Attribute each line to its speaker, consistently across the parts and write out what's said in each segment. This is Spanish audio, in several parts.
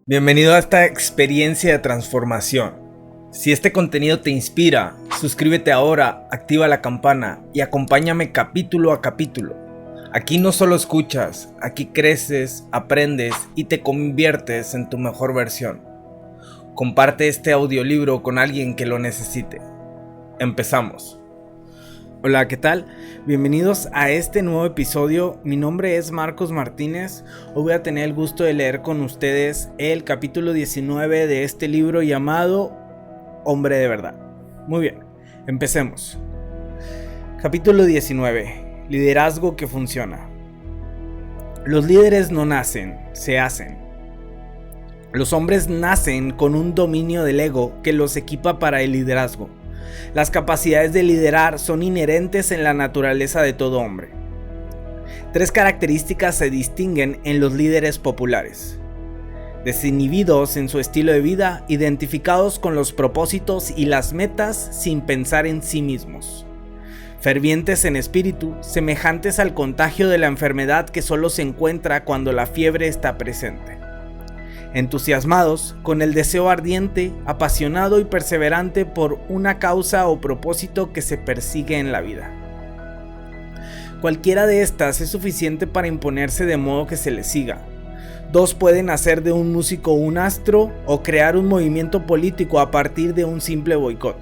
Speaker 1: Bienvenido a esta experiencia de transformación. Si este contenido te inspira, suscríbete ahora, activa la campana y acompáñame capítulo a capítulo. Aquí no solo escuchas, aquí creces, aprendes y te conviertes en tu mejor versión. Comparte este audiolibro con alguien que lo necesite. Empezamos. Hola, ¿qué tal? Bienvenidos a este nuevo episodio. Mi nombre es Marcos Martínez. Hoy voy a tener el gusto de leer con ustedes el capítulo 19 de este libro llamado Hombre de Verdad. Muy bien, empecemos. Capítulo 19. Liderazgo que funciona. Los líderes no nacen, se hacen. Los hombres nacen con un dominio del ego que los equipa para el liderazgo. Las capacidades de liderar son inherentes en la naturaleza de todo hombre. Tres características se distinguen en los líderes populares: desinhibidos en su estilo de vida, identificados con los propósitos y las metas sin pensar en sí mismos; fervientes en espíritu, semejantes al contagio de la enfermedad que solo se encuentra cuando la fiebre está presente; entusiasmados, con el deseo ardiente, apasionado y perseverante por una causa o propósito que se persigue en la vida. Cualquiera de estas es suficiente para imponerse de modo que se le siga. Dos pueden hacer de un músico un astro o crear un movimiento político a partir de un simple boicot.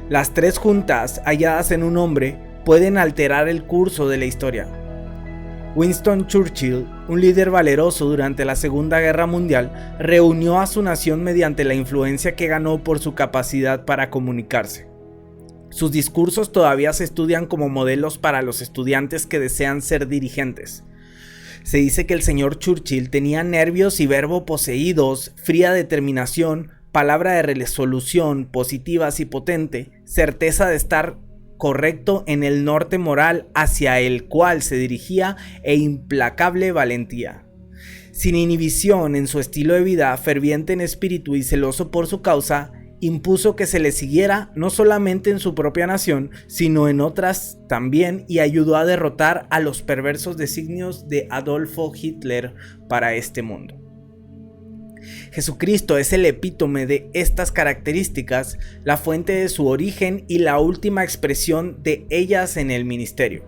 Speaker 1: Las tres juntas, halladas en un hombre, pueden alterar el curso de la historia. Winston Churchill, un líder valeroso durante la Segunda Guerra Mundial, reunió a su nación mediante la influencia que ganó por su capacidad para comunicarse. Sus discursos todavía se estudian como modelos para los estudiantes que desean ser dirigentes. Se dice que el señor Churchill tenía nervios y verbo poseídos, fría determinación, palabra de resolución, positivas y potente, certeza de estar correcto en el norte moral hacia el cual se dirigía e implacable valentía. Sin inhibición en su estilo de vida, ferviente en espíritu y celoso por su causa, impuso que se le siguiera no solamente en su propia nación, sino en otras también, y ayudó a derrotar a los perversos designios de Adolfo Hitler para este mundo. Jesucristo es el epítome de estas características, la fuente de su origen y la última expresión de ellas en el ministerio.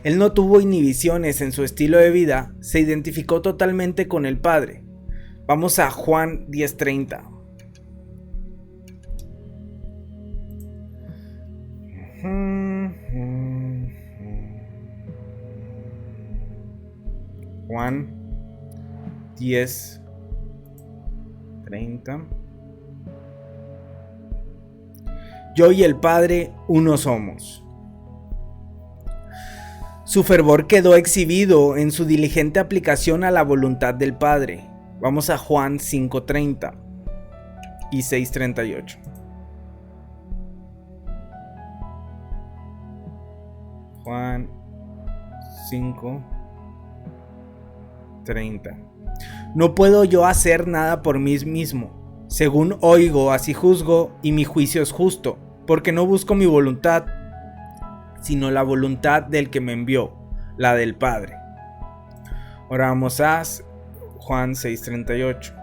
Speaker 1: Él no tuvo inhibiciones en su estilo de vida, se identificó totalmente con el Padre. Vamos a Juan 10:30. Juan 10:30. Yo y el Padre uno somos. Su fervor quedó exhibido en su diligente aplicación a la voluntad del Padre. Vamos a Juan 5:30 y 6:38. Juan 5:30. No puedo yo hacer nada por mí mismo. Según oigo, así juzgo, y mi juicio es justo, porque no busco mi voluntad, sino la voluntad del que me envió, la del Padre. Ahora vamos a Juan 6:38.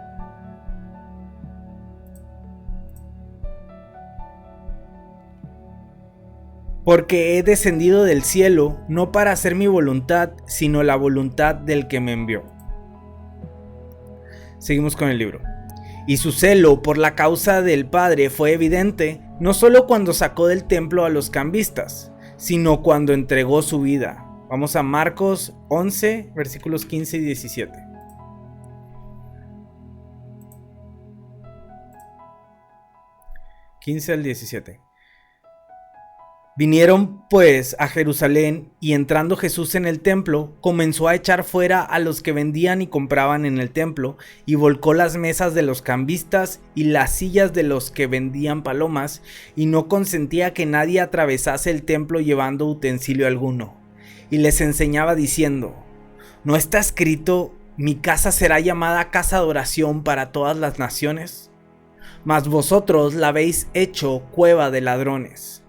Speaker 1: Porque he descendido del cielo, no para hacer mi voluntad, sino la voluntad del que me envió. Seguimos con el libro. Y su celo por la causa del Padre fue evidente, no solo cuando sacó del templo a los cambistas, sino cuando entregó su vida. Vamos a Marcos 11, versículos 15 y 17. (15 al 17). Vinieron pues a Jerusalén, y entrando Jesús en el templo, comenzó a echar fuera a los que vendían y compraban en el templo, y volcó las mesas de los cambistas y las sillas de los que vendían palomas, y no consentía que nadie atravesase el templo llevando utensilio alguno. Y les enseñaba diciendo: ¿no está escrito, mi casa será llamada casa de oración para todas las naciones? Mas vosotros la habéis hecho cueva de ladrones.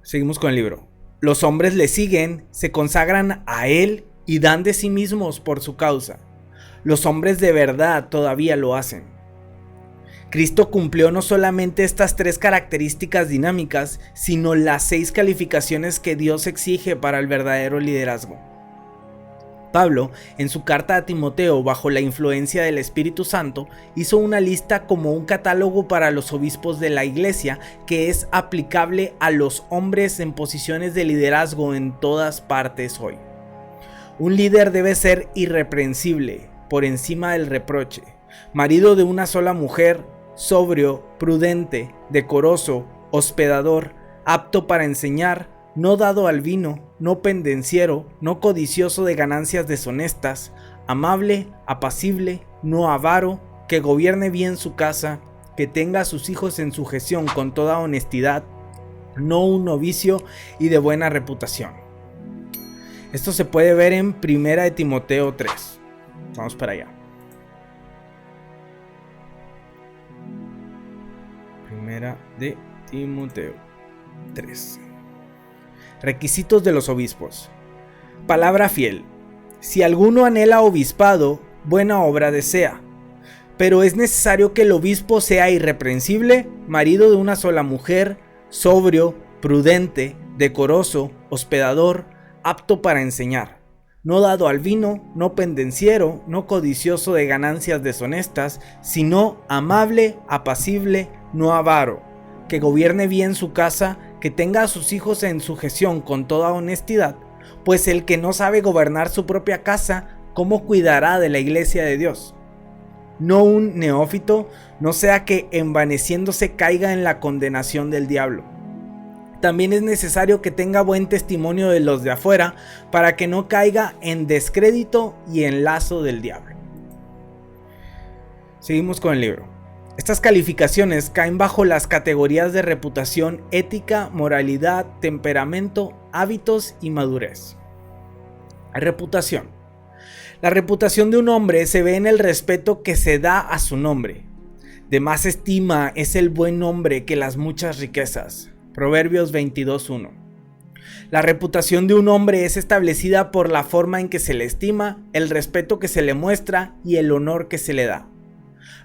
Speaker 1: Seguimos con el libro. Los hombres le siguen, se consagran a él y dan de sí mismos por su causa. Los hombres de verdad todavía lo hacen. Cristo cumplió no solamente estas 3 características dinámicas, sino las 6 calificaciones que Dios exige para el verdadero liderazgo. Pablo, en su carta a Timoteo, bajo la influencia del Espíritu Santo, hizo una lista como un catálogo para los obispos de la iglesia que es aplicable a los hombres en posiciones de liderazgo en todas partes hoy. Un líder debe ser irreprensible, por encima del reproche, marido de una sola mujer, sobrio, prudente, decoroso, hospedador, apto para enseñar, no dado al vino, no pendenciero, no codicioso de ganancias deshonestas, amable, apacible, no avaro, que gobierne bien su casa, que tenga a sus hijos en sujeción con toda honestidad, no un novicio y de buena reputación. Esto se puede ver en 1 Timoteo 3. Vamos para allá. 1 Timoteo 3. Requisitos de los obispos. Palabra fiel. Si alguno anhela obispado, buena obra desea. Pero es necesario que el obispo sea irreprensible, marido de una sola mujer, sobrio, prudente, decoroso, hospedador, apto para enseñar, no dado al vino, no pendenciero, no codicioso de ganancias deshonestas, sino amable, apacible, no avaro, que gobierne bien su casa, que tenga a sus hijos en sujeción con toda honestidad, pues el que no sabe gobernar su propia casa, ¿cómo cuidará de la iglesia de Dios? No un neófito, no sea que envaneciéndose caiga en la condenación del diablo. También es necesario que tenga buen testimonio de los de afuera, para que no caiga en descrédito y en lazo del diablo. Seguimos con el libro. Estas calificaciones caen bajo las categorías de reputación, ética, moralidad, temperamento, hábitos y madurez. Reputación. La reputación de un hombre se ve en el respeto que se da a su nombre. De más estima es el buen nombre que las muchas riquezas. Proverbios 22:1. La reputación de un hombre es establecida por la forma en que se le estima, el respeto que se le muestra y el honor que se le da.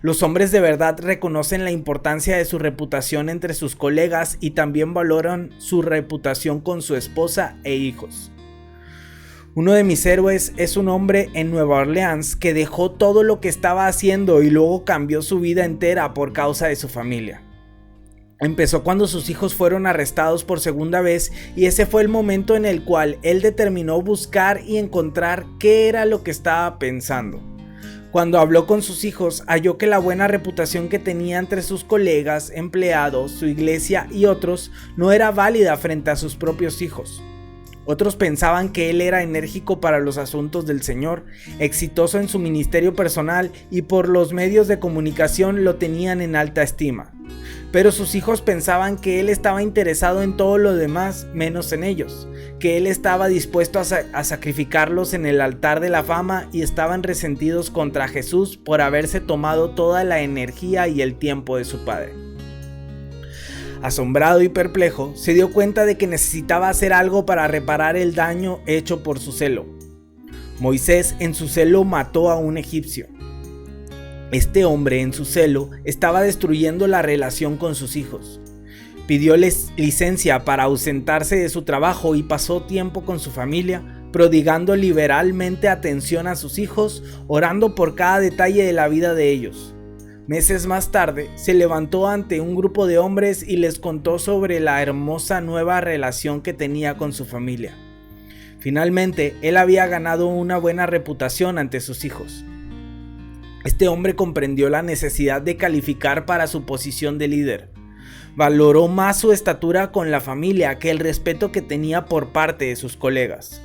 Speaker 1: Los hombres de verdad reconocen la importancia de su reputación entre sus colegas y también valoran su reputación con su esposa e hijos. Uno de mis héroes es un hombre en Nueva Orleans que dejó todo lo que estaba haciendo y luego cambió su vida entera por causa de su familia. Empezó cuando sus hijos fueron arrestados por segunda vez y ese fue el momento en el cual él determinó buscar y encontrar qué era lo que estaba pensando. Cuando habló con sus hijos, halló que la buena reputación que tenía entre sus colegas, empleados, su iglesia y otros no era válida frente a sus propios hijos. Otros pensaban que él era enérgico para los asuntos del Señor, exitoso en su ministerio personal y por los medios de comunicación lo tenían en alta estima. Pero sus hijos pensaban que él estaba interesado en todo lo demás menos en ellos, que él estaba dispuesto a sacrificarlos en el altar de la fama y estaban resentidos contra Jesús por haberse tomado toda la energía y el tiempo de su padre. Asombrado y perplejo, se dio cuenta de que necesitaba hacer algo para reparar el daño hecho por su celo. Moisés en su celo mató a un egipcio. Este hombre en su celo estaba destruyendo la relación con sus hijos. Pidió licencia para ausentarse de su trabajo y pasó tiempo con su familia, prodigando liberalmente atención a sus hijos, orando por cada detalle de la vida de ellos. Meses más tarde, se levantó ante un grupo de hombres y les contó sobre la hermosa nueva relación que tenía con su familia. Finalmente, él había ganado una buena reputación ante sus hijos. Este hombre comprendió la necesidad de calificar para su posición de líder. Valoró más su estatura con la familia que el respeto que tenía por parte de sus colegas.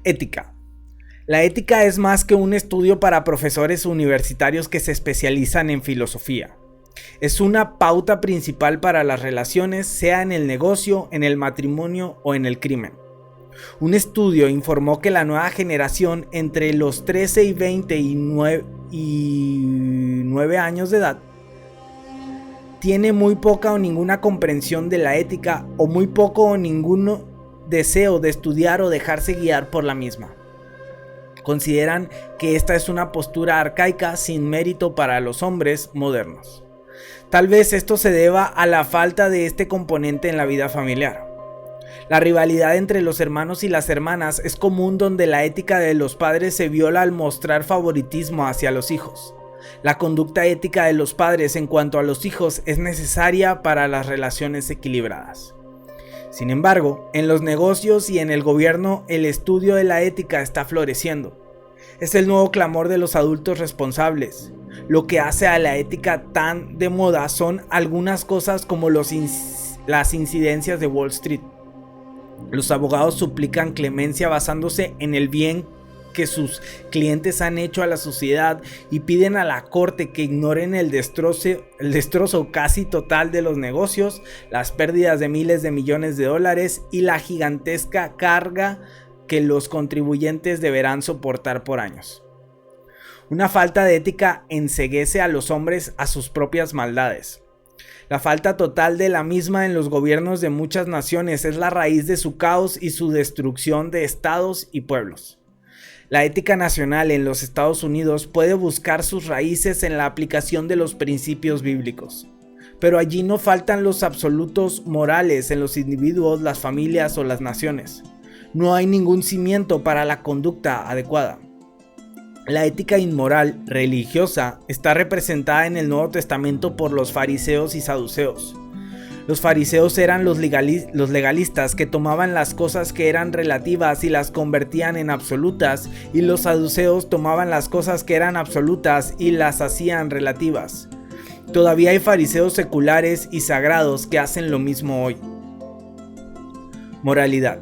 Speaker 1: Ética. La ética es más que un estudio para profesores universitarios que se especializan en filosofía. Es una pauta principal para las relaciones, sea en el negocio, en el matrimonio o en el crimen. Un estudio informó que la nueva generación entre los 13 y 29 años de edad tiene muy poca o ninguna comprensión de la ética o muy poco o ninguno deseo de estudiar o dejarse guiar por la misma. Consideran que esta es una postura arcaica sin mérito para los hombres modernos. Tal vez esto se deba a la falta de este componente en la vida familiar. La rivalidad entre los hermanos y las hermanas es común, donde la ética de los padres se viola al mostrar favoritismo hacia los hijos. La conducta ética de los padres en cuanto a los hijos es necesaria para las relaciones equilibradas. Sin embargo, en los negocios y en el gobierno, el estudio de la ética está floreciendo. Es el nuevo clamor de los adultos responsables. Lo que hace a la ética tan de moda son algunas cosas como las incidencias de Wall Street. Los abogados suplican clemencia basándose en el bien que sus clientes han hecho a la sociedad y piden a la corte que ignoren el destrozo casi total de los negocios, las pérdidas de miles de millones de dólares y la gigantesca carga que los contribuyentes deberán soportar por años. Una falta de ética enceguece a los hombres a sus propias maldades. La falta total de la misma en los gobiernos de muchas naciones es la raíz de su caos y su destrucción de estados y pueblos. La ética nacional en los Estados Unidos puede buscar sus raíces en la aplicación de los principios bíblicos, pero allí no faltan los absolutos morales en los individuos, las familias o las naciones. No hay ningún cimiento para la conducta adecuada. La ética inmoral religiosa está representada en el Nuevo Testamento por los fariseos y saduceos. Los fariseos eran los legalistas que tomaban las cosas que eran relativas y las convertían en absolutas, y los saduceos tomaban las cosas que eran absolutas y las hacían relativas. Todavía hay fariseos seculares y sagrados que hacen lo mismo hoy. Moralidad.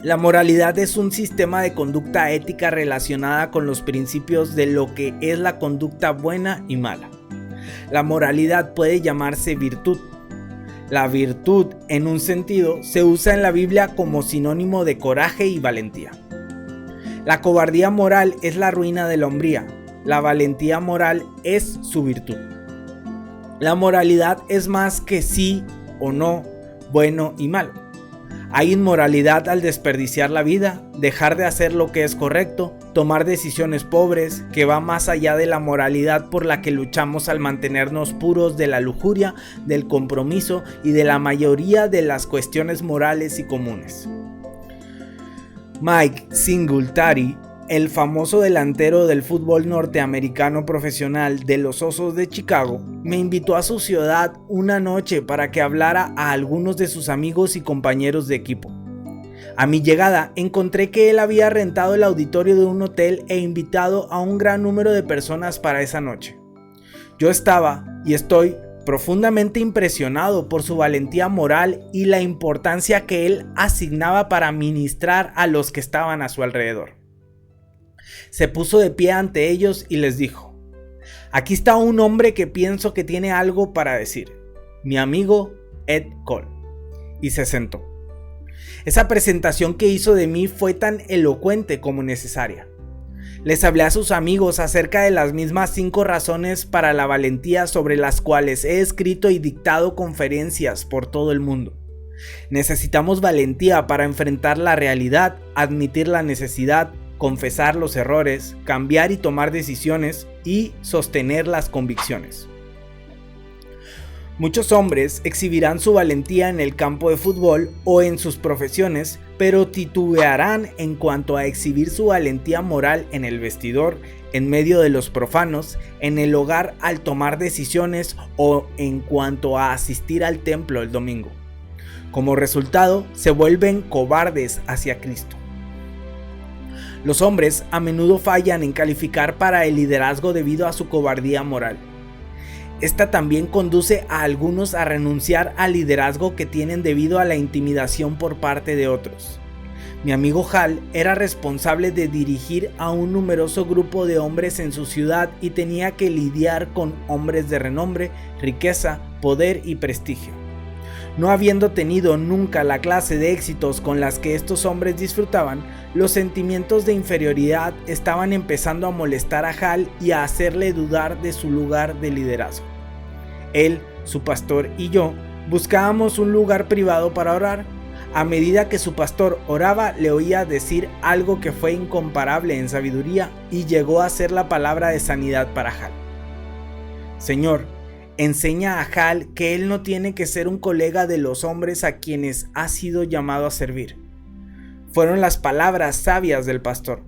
Speaker 1: La moralidad es un sistema de conducta ética relacionada con los principios de lo que es la conducta buena y mala. La moralidad puede llamarse virtud. La virtud, en un sentido, se usa en la Biblia como sinónimo de coraje y valentía. La cobardía moral es la ruina de la hombría. La valentía moral es su virtud. La moralidad es más que sí o no, bueno y malo. Hay inmoralidad al desperdiciar la vida, dejar de hacer lo que es correcto, tomar decisiones pobres, que va más allá de la moralidad por la que luchamos al mantenernos puros de la lujuria, del compromiso y de la mayoría de las cuestiones morales y comunes. Mike Singletary, el famoso delantero del fútbol norteamericano profesional de los Osos de Chicago, me invitó a su ciudad una noche para que hablara a algunos de sus amigos y compañeros de equipo. A mi llegada encontré que él había rentado el auditorio de un hotel e invitado a un gran número de personas para esa noche. Yo estaba y estoy profundamente impresionado por su valentía moral y la importancia que él asignaba para ministrar a los que estaban a su alrededor. Se puso de pie ante ellos y les dijo: aquí está un hombre que pienso que tiene algo para decir, mi amigo Ed Cole. Y se sentó. Esa presentación que hizo de mí fue tan elocuente como necesaria. Les hablé a sus amigos acerca de las mismas 5 razones para la valentía sobre las cuales he escrito y dictado conferencias por todo el mundo. Necesitamos valentía para enfrentar la realidad, admitir la necesidad, confesar los errores, cambiar y tomar decisiones y sostener las convicciones. Muchos hombres exhibirán su valentía en el campo de fútbol o en sus profesiones, pero titubearán en cuanto a exhibir su valentía moral en el vestidor, en medio de los profanos, en el hogar al tomar decisiones o en cuanto a asistir al templo el domingo. Como resultado, se vuelven cobardes hacia Cristo. Los hombres a menudo fallan en calificar para el liderazgo debido a su cobardía moral. Esta también conduce a algunos a renunciar al liderazgo que tienen debido a la intimidación por parte de otros. Mi amigo Hal era responsable de dirigir a un numeroso grupo de hombres en su ciudad y tenía que lidiar con hombres de renombre, riqueza, poder y prestigio. No habiendo tenido nunca la clase de éxitos con las que estos hombres disfrutaban, los sentimientos de inferioridad estaban empezando a molestar a Hal y a hacerle dudar de su lugar de liderazgo. Él, su pastor y yo buscábamos un lugar privado para orar. A medida que su pastor oraba, le oía decir algo que fue incomparable en sabiduría y llegó a ser la palabra de sanidad para Hal. Señor, enseña a Hal que él no tiene que ser un colega de los hombres a quienes ha sido llamado a servir. Fueron las palabras sabias del pastor.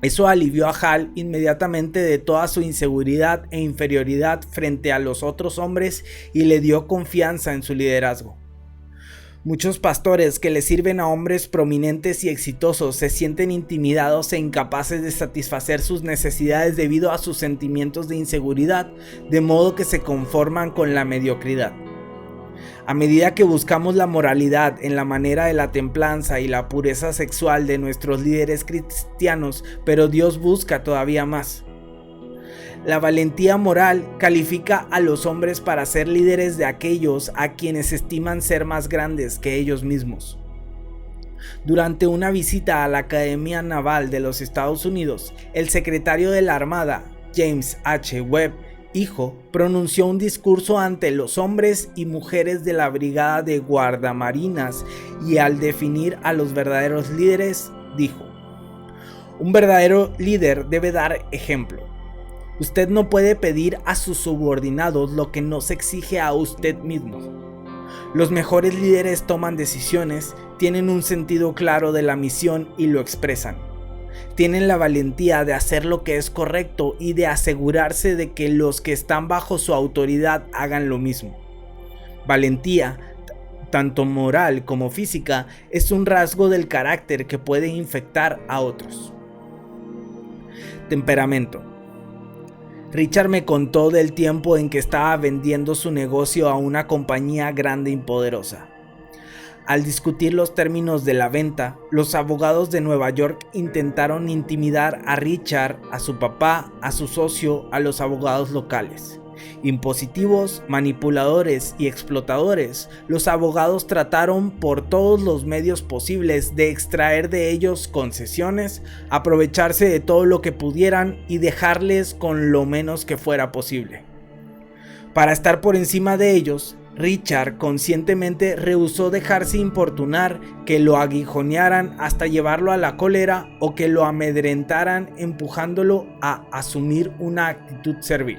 Speaker 1: Eso alivió a Hal inmediatamente de toda su inseguridad e inferioridad frente a los otros hombres y le dio confianza en su liderazgo. Muchos pastores que le sirven a hombres prominentes y exitosos se sienten intimidados e incapaces de satisfacer sus necesidades debido a sus sentimientos de inseguridad, de modo que se conforman con la mediocridad. A medida que buscamos la moralidad en la manera de la templanza y la pureza sexual de nuestros líderes cristianos, pero Dios busca todavía más. La valentía moral califica a los hombres para ser líderes de aquellos a quienes estiman ser más grandes que ellos mismos. Durante una visita a la Academia Naval de los Estados Unidos, el secretario de la Armada, James H. Webb, hijo, pronunció un discurso ante los hombres y mujeres de la Brigada de Guardamarinas y al definir a los verdaderos líderes, dijo: un verdadero líder debe dar ejemplo. Usted no puede pedir a sus subordinados lo que no se exige a usted mismo. Los mejores líderes toman decisiones, tienen un sentido claro de la misión y lo expresan. Tienen la valentía de hacer lo que es correcto y de asegurarse de que los que están bajo su autoridad hagan lo mismo. Valentía, tanto moral como física, es un rasgo del carácter que puede infectar a otros. Temperamento. Richard me contó del tiempo en que estaba vendiendo su negocio a una compañía grande y poderosa. Al discutir los términos de la venta, los abogados de Nueva York intentaron intimidar a Richard, a su papá, a su socio, a los abogados locales. Impositivos, manipuladores y explotadores, los abogados trataron por todos los medios posibles de extraer de ellos concesiones, aprovecharse de todo lo que pudieran y dejarles con lo menos que fuera posible. Para estar por encima de ellos, Richard conscientemente rehusó dejarse importunar, que lo aguijonearan hasta llevarlo a la cólera o que lo amedrentaran empujándolo a asumir una actitud servil.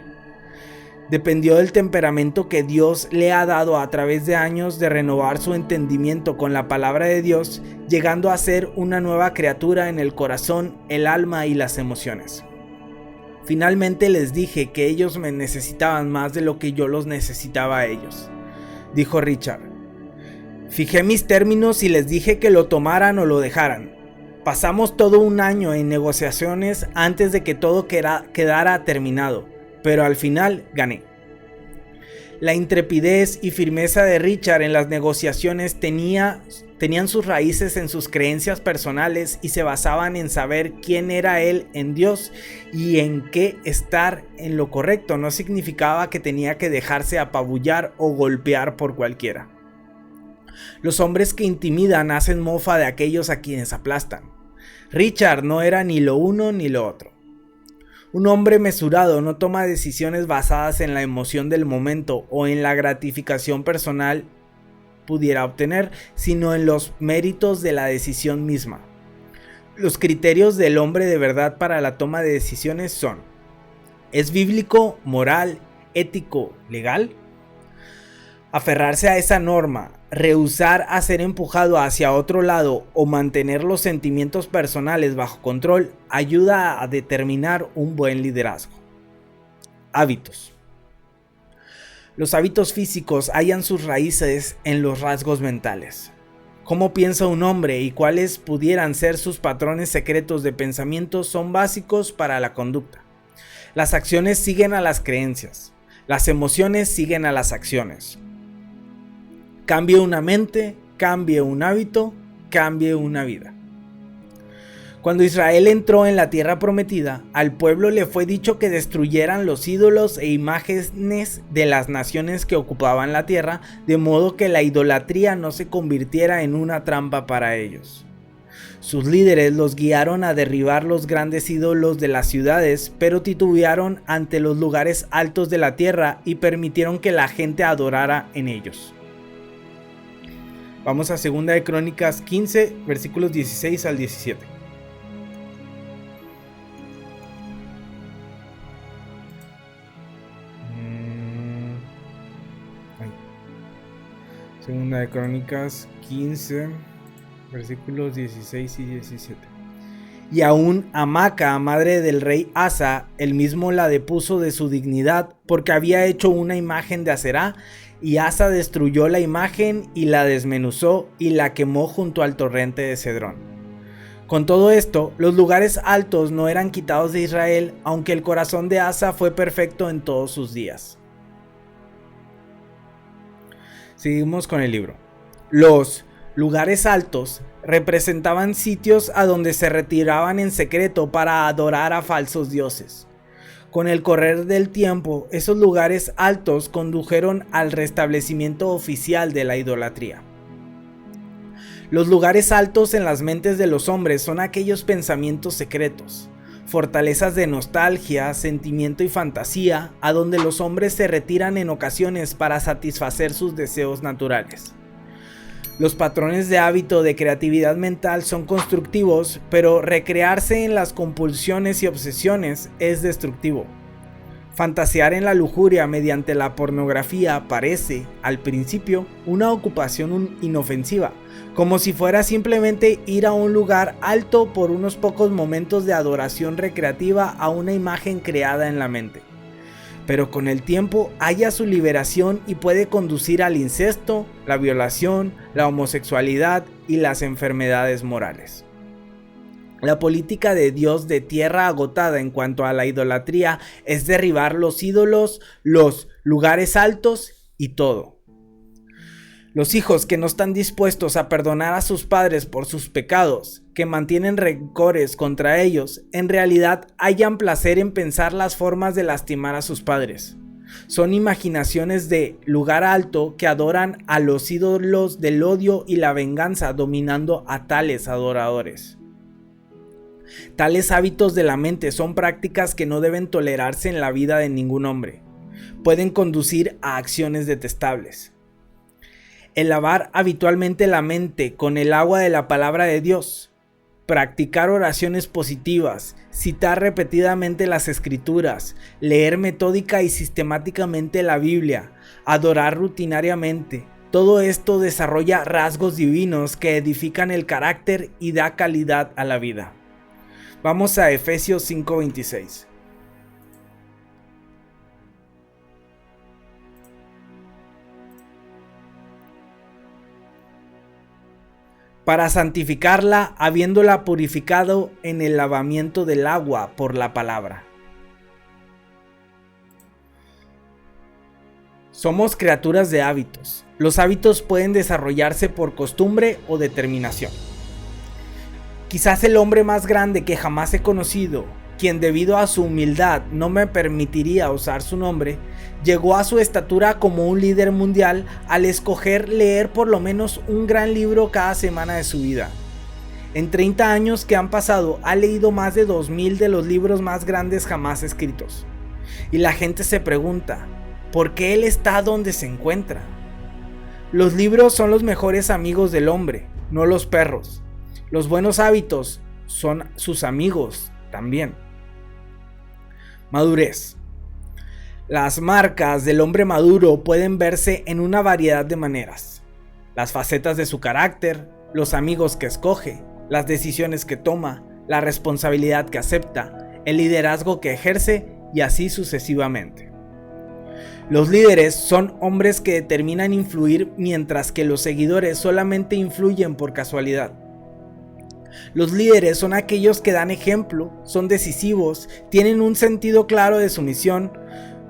Speaker 1: Dependió del temperamento que Dios le ha dado a través de años de renovar su entendimiento con la palabra de Dios, llegando a ser una nueva criatura en el corazón, el alma y las emociones. Finalmente les dije que ellos me necesitaban más de lo que yo los necesitaba a ellos, dijo Richard. Fijé mis términos y les dije que lo tomaran o lo dejaran. Pasamos todo un año en negociaciones antes de que todo quedara terminado. Pero al final gané. La intrepidez y firmeza de Richard en las negociaciones tenían sus raíces en sus creencias personales y se basaban en saber quién era él en Dios y en que estar en lo correcto no significaba que tenía que dejarse apabullar o golpear por cualquiera. Los hombres que intimidan hacen mofa de aquellos a quienes aplastan. Richard no era ni lo uno ni lo otro. Un hombre mesurado no toma decisiones basadas en la emoción del momento o en la gratificación personal pudiera obtener, sino en los méritos de la decisión misma. Los criterios del hombre de verdad para la toma de decisiones son: ¿es bíblico, moral, ético, legal? Aferrarse a esa norma, rehusar a ser empujado hacia otro lado o mantener los sentimientos personales bajo control ayuda a determinar un buen liderazgo. Hábitos. Los hábitos físicos hallan sus raíces en los rasgos mentales. Cómo piensa un hombre y cuáles pudieran ser sus patrones secretos de pensamiento son básicos para la conducta. Las acciones siguen a las creencias. Las emociones siguen a las acciones. Cambie una mente, cambie un hábito, cambie una vida. Cuando Israel entró en la tierra prometida, al pueblo le fue dicho que destruyeran los ídolos e imágenes de las naciones que ocupaban la tierra, de modo que la idolatría no se convirtiera en una trampa para ellos. Sus líderes los guiaron a derribar los grandes ídolos de las ciudades, pero titubearon ante los lugares altos de la tierra y permitieron que la gente adorara en ellos. Vamos a 2 de Crónicas 15, versículos 16 al 17. Segunda de Crónicas 15, versículos 16 y 17. Y aún a Maaca, madre del rey Asa, él mismo la depuso de su dignidad, porque había hecho una imagen de Aserá, y Asa destruyó la imagen y la desmenuzó y la quemó junto al torrente de Cedrón. Con todo esto, los lugares altos no eran quitados de Israel, aunque el corazón de Asa fue perfecto en todos sus días. Seguimos con el libro. Los lugares altos representaban sitios a donde se retiraban en secreto para adorar a falsos dioses. Con el correr del tiempo, esos lugares altos condujeron al restablecimiento oficial de la idolatría. Los lugares altos en las mentes de los hombres son aquellos pensamientos secretos, fortalezas de nostalgia, sentimiento y fantasía, a donde los hombres se retiran en ocasiones para satisfacer sus deseos naturales. Los patrones de hábito de creatividad mental son constructivos, pero recrearse en las compulsiones y obsesiones es destructivo. Fantasear en la lujuria mediante la pornografía parece, al principio, una ocupación inofensiva, como si fuera simplemente ir a un lugar alto por unos pocos momentos de adoración recreativa a una imagen creada en la mente. Pero con el tiempo halla su liberación y puede conducir al incesto, la violación, la homosexualidad y las enfermedades morales. La política de Dios de tierra agotada en cuanto a la idolatría es derribar los ídolos, los lugares altos y todo. Los hijos que no están dispuestos a perdonar a sus padres por sus pecados, que mantienen rencores contra ellos, en realidad hallan placer en pensar las formas de lastimar a sus padres. Son imaginaciones de lugar alto que adoran a los ídolos del odio y la venganza, dominando a tales adoradores. Tales hábitos de la mente son prácticas que no deben tolerarse en la vida de ningún hombre. Pueden conducir a acciones detestables. El lavar habitualmente la mente con el agua de la palabra de Dios, practicar oraciones positivas, citar repetidamente las escrituras, leer metódica y sistemáticamente la Biblia, adorar rutinariamente. Todo esto desarrolla rasgos divinos que edifican el carácter y da calidad a la vida. Vamos a Efesios 5:26. Para santificarla, habiéndola purificado en el lavamiento del agua por la palabra. Somos criaturas de hábitos. Los hábitos pueden desarrollarse por costumbre o determinación. Quizás el hombre más grande que jamás he conocido, quien debido a su humildad no me permitiría usar su nombre, llegó a su estatura como un líder mundial al escoger leer por lo menos un gran libro cada semana de su vida. En 30 años que han pasado, ha leído más de 2000 de los libros más grandes jamás escritos. Y la gente se pregunta, ¿por qué él está donde se encuentra? Los libros son los mejores amigos del hombre, no los perros. Los buenos hábitos son sus amigos también. Madurez. Las marcas del hombre maduro pueden verse en una variedad de maneras. Las facetas de su carácter, los amigos que escoge, las decisiones que toma, la responsabilidad que acepta, el liderazgo que ejerce y así sucesivamente. Los líderes son hombres que determinan influir mientras que los seguidores solamente influyen por casualidad. Los líderes son aquellos que dan ejemplo, son decisivos, tienen un sentido claro de su misión,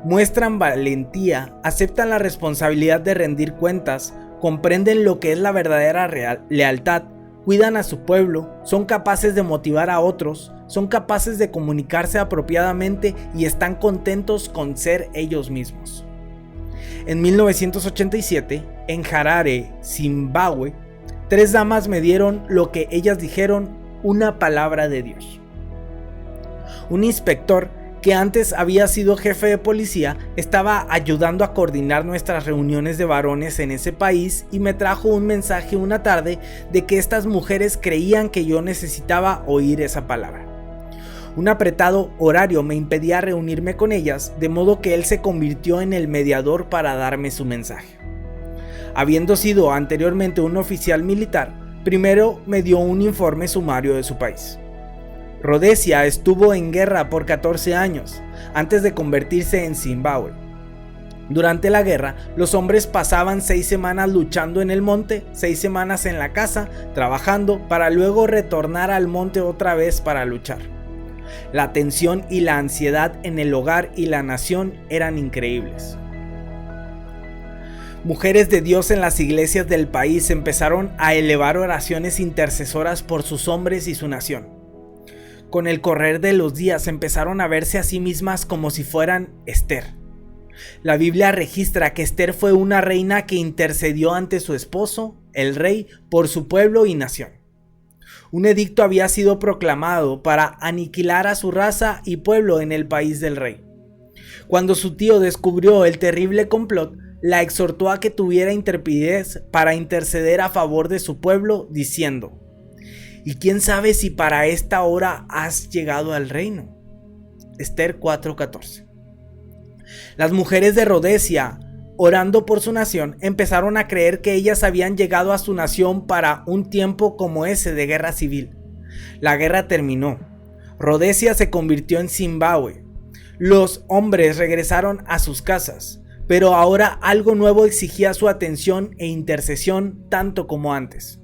Speaker 1: muestran valentía, aceptan la responsabilidad de rendir cuentas, comprenden lo que es la verdadera lealtad, cuidan a su pueblo, son capaces de motivar a otros, son capaces de comunicarse apropiadamente y están contentos con ser ellos mismos. En 1987, en Harare, Zimbabue, 3 damas me dieron lo que ellas dijeron una palabra de Dios. Un inspector que antes había sido jefe de policía, estaba ayudando a coordinar nuestras reuniones de varones en ese país y me trajo un mensaje una tarde de que estas mujeres creían que yo necesitaba oír esa palabra. Un apretado horario me impedía reunirme con ellas, de modo que él se convirtió en el mediador para darme su mensaje. Habiendo sido anteriormente un oficial militar, primero me dio un informe sumario de su país. Rodesia estuvo en guerra por 14 años, antes de convertirse en Zimbabue. Durante la guerra, los hombres pasaban 6 semanas luchando en el monte, 6 semanas en la casa, trabajando, para luego retornar al monte otra vez para luchar. La tensión y la ansiedad en el hogar y la nación eran increíbles. Mujeres de Dios en las iglesias del país empezaron a elevar oraciones intercesoras por sus hombres y su nación. Con el correr de los días empezaron a verse a sí mismas como si fueran Esther. La Biblia registra que Esther fue una reina que intercedió ante su esposo, el rey, por su pueblo y nación. Un edicto había sido proclamado para aniquilar a su raza y pueblo en el país del rey. Cuando su tío descubrió el terrible complot, la exhortó a que tuviera intrepidez para interceder a favor de su pueblo, diciendo: ¿y quién sabe si para esta hora has llegado al reino? Esther 4:14. Las mujeres de Rodesia, orando por su nación, empezaron a creer que ellas habían llegado a su nación para un tiempo como ese de guerra civil. La guerra terminó. Rodesia se convirtió en Zimbabue. Los hombres regresaron a sus casas, pero ahora algo nuevo exigía su atención e intercesión tanto como antes.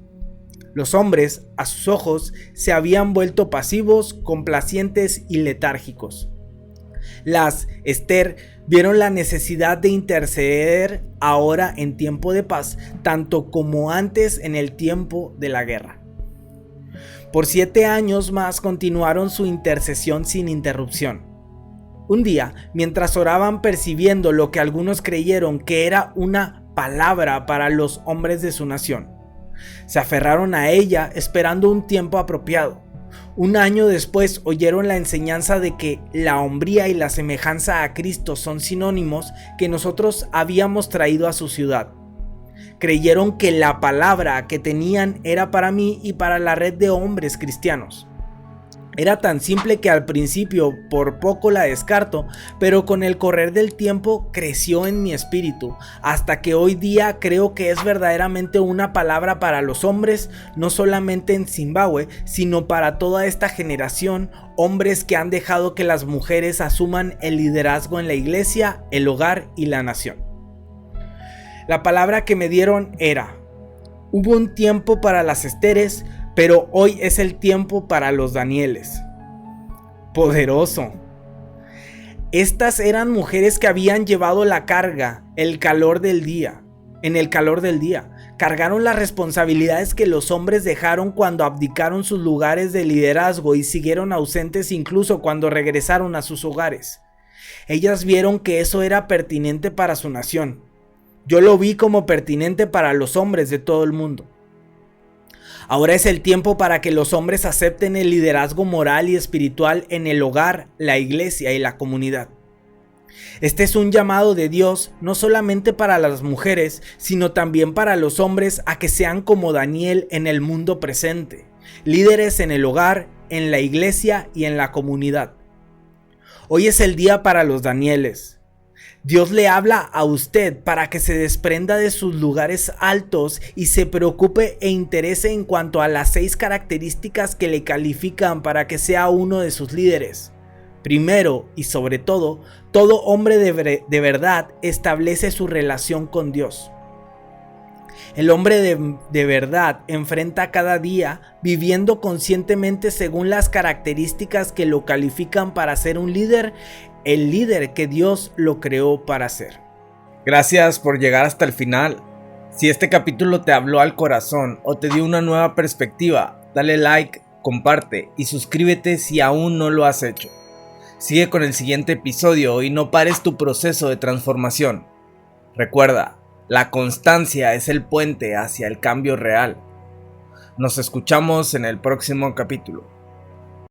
Speaker 1: Los hombres, a sus ojos, se habían vuelto pasivos, complacientes y letárgicos. Las Esther vieron la necesidad de interceder ahora en tiempo de paz, tanto como antes en el tiempo de la guerra. Por 7 años más continuaron su intercesión sin interrupción. Un día, mientras oraban percibiendo lo que algunos creyeron que era una palabra para los hombres de su nación, se aferraron a ella esperando un tiempo apropiado. Un año después oyeron la enseñanza de que la hombría y la semejanza a Cristo son sinónimos que nosotros habíamos traído a su ciudad. Creyeron que la palabra que tenían era para mí y para la red de hombres cristianos. Era tan simple que al principio por poco la descarto, pero con el correr del tiempo creció en mi espíritu, hasta que hoy día creo que es verdaderamente una palabra para los hombres, no solamente en Zimbabue, sino para toda esta generación, hombres que han dejado que las mujeres asuman el liderazgo en la iglesia, el hogar y la nación. La palabra que me dieron era: hubo un tiempo para las Esteres, pero hoy es el tiempo para los Danieles. Poderoso. Estas eran mujeres que habían llevado la carga, en el calor del día. Cargaron las responsabilidades que los hombres dejaron cuando abdicaron sus lugares de liderazgo y siguieron ausentes incluso cuando regresaron a sus hogares. Ellas vieron que eso era pertinente para su nación. Yo lo vi como pertinente para los hombres de todo el mundo. Ahora es el tiempo para que los hombres acepten el liderazgo moral y espiritual en el hogar, la iglesia y la comunidad. Este es un llamado de Dios no solamente para las mujeres, sino también para los hombres a que sean como Daniel en el mundo presente, líderes en el hogar, en la iglesia y en la comunidad. Hoy es el día para los Danieles. Dios le habla a usted para que se desprenda de sus lugares altos y se preocupe e interese en cuanto a las 6 características que le califican para que sea uno de sus líderes. Primero y sobre todo, todo hombre de verdad establece su relación con Dios. El hombre de verdad enfrenta cada día viviendo conscientemente según las características que lo califican para ser un líder, el líder que Dios lo creó para ser. Gracias por llegar hasta el final. Si este capítulo te habló al corazón o te dio una nueva perspectiva, dale like, comparte y suscríbete si aún no lo has hecho. Sigue con el siguiente episodio y no pares tu proceso de transformación. Recuerda, la constancia es el puente hacia el cambio real. Nos escuchamos en el próximo capítulo.